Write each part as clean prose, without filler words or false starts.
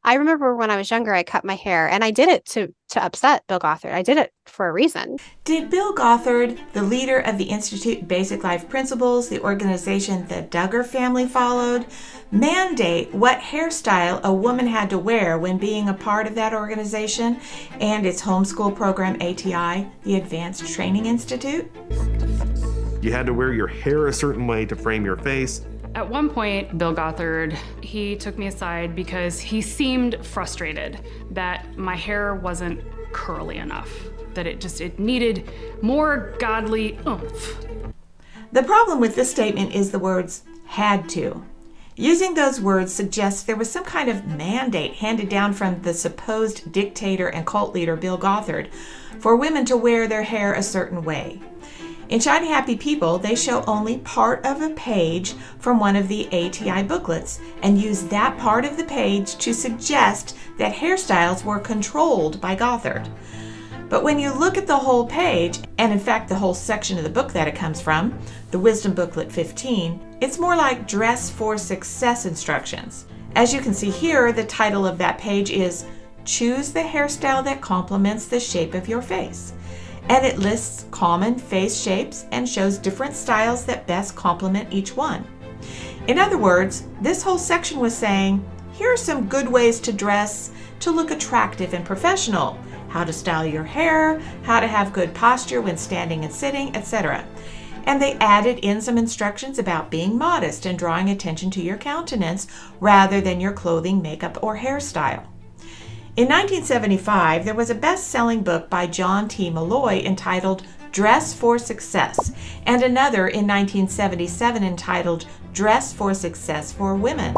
I remember when I was younger, I cut my hair, and I did it to upset Bill Gothard. I did it for a reason. Did Bill Gothard, the leader of the Institute Basic Life Principles, the organization the DUGGAR family followed, mandate what hairstyle a woman had to wear when being a part of that organization and its homeschool program ATI, the Advanced Training Institute? You had to wear your hair a certain way to frame your face. At one point, Bill Gothard, he took me aside because he seemed frustrated that my hair wasn't curly enough, that it needed more godly oomph. The problem with this statement is the words "had to." Using those words suggests there was some kind of mandate handed down from the supposed dictator and cult leader Bill Gothard for women to wear their hair a certain way. In Shiny Happy People, they show only part of a page from one of the ATI booklets and use that part of the page to suggest that hairstyles were controlled by Gothard. But when you look at the whole page, and in fact the whole section of the book that it comes from, the Wisdom Booklet 15, it's more like Dress for Success instructions. As you can see here, the title of that page is Choose the Hairstyle That Complements the Shape of Your Face. And it lists common face shapes and shows different styles that best complement each one. In other words, this whole section was saying, here are some good ways to dress to look attractive and professional, how to style your hair, how to have good posture when standing and sitting, etc. And they added in some instructions about being modest and drawing attention to your countenance rather than your clothing, makeup, or hairstyle. In 1975, there was a best-selling book by John T. Malloy entitled Dress for Success, and another in 1977 entitled Dress for Success for Women.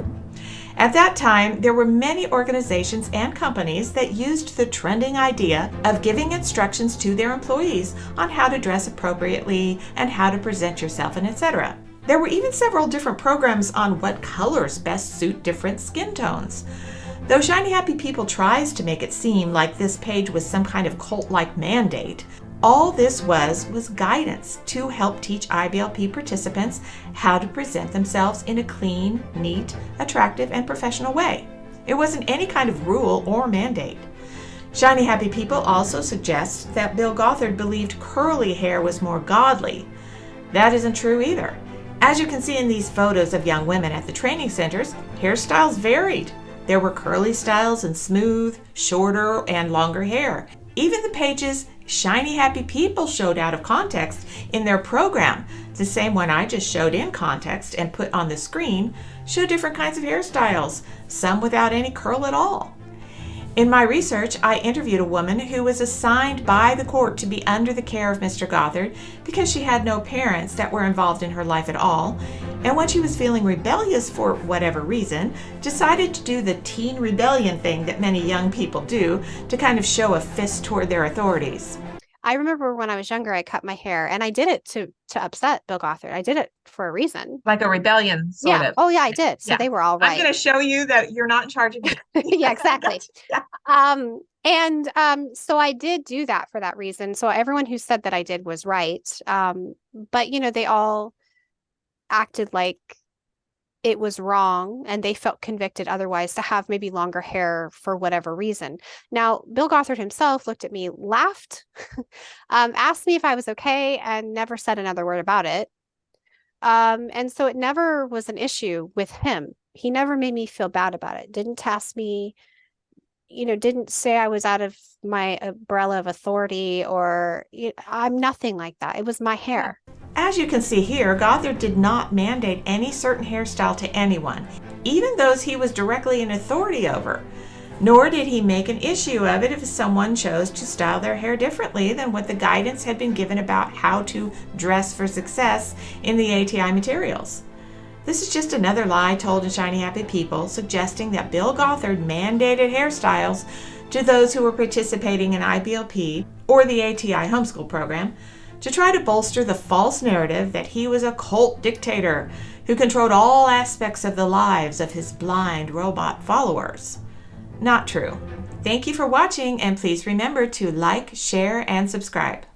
At that time, there were many organizations and companies that used the trending idea of giving instructions to their employees on how to dress appropriately and how to present yourself, and etc. There were even several different programs on what colors best suit different skin tones. Though Shiny Happy People tries to make it seem like this page was some kind of cult-like mandate, all this was guidance to help teach IBLP participants how to present themselves in a clean, neat, attractive, and professional way. It wasn't any kind of rule or mandate. Shiny Happy People also suggests that Bill Gothard believed curly hair was more godly. That isn't true either. As you can see in these photos of young women at the training centers, hairstyles varied. There were curly styles and smooth, shorter, and longer hair. Even the pages Shiny Happy People showed out of context in their program, the same one I just showed in context and put on the screen, show different kinds of hairstyles, some without any curl at all. In my research, I interviewed a woman who was assigned by the court to be under the care of Mr. Gothard because she had no parents that were involved in her life at all, and when she was feeling rebellious for whatever reason, decided to do the teen rebellion thing that many young people do to kind of show a fist toward their authorities. I remember when I was younger, I cut my hair, and I did it to upset Bill Gothard. I did it for a reson. Like a rebellion, sort of. Oh, yeah, I did. So Yeah. they were all right. I'm going to show you that you're not in charge of me. Yeah, exactly. Yeah. So I did do that for that reason. So everyone who said that I did was right. But, they all acted like it was wrong and they felt convicted otherwise to have maybe longer hair for whatever reason. Now, Bill Gothard himself looked at me, laughed, asked me if I was okay, and never said another word about it. And so it never was an issue with him. He never made me feel bad about it. Didn't task me, didn't say I was out of my umbrella of authority or I'm nothing like that. It was my hair. As you can see here, Gothard did not mandate any certain hairstyle to anyone, even those he was directly in authority over. Nor did he make an issue of it if someone chose to style their hair differently than what the guidance had been given about how to dress for success in the ATI materials. This is just another lie told in Shiny Happy People, suggesting that Bill Gothard mandated hairstyles to those who were participating in IBLP or the ATI homeschool program to try to bolster the false narrative that he was a cult dictator who controlled all aspects of the lives of his blind robot followers. Not true. Thank you for watching, and please remember to like, share, and subscribe.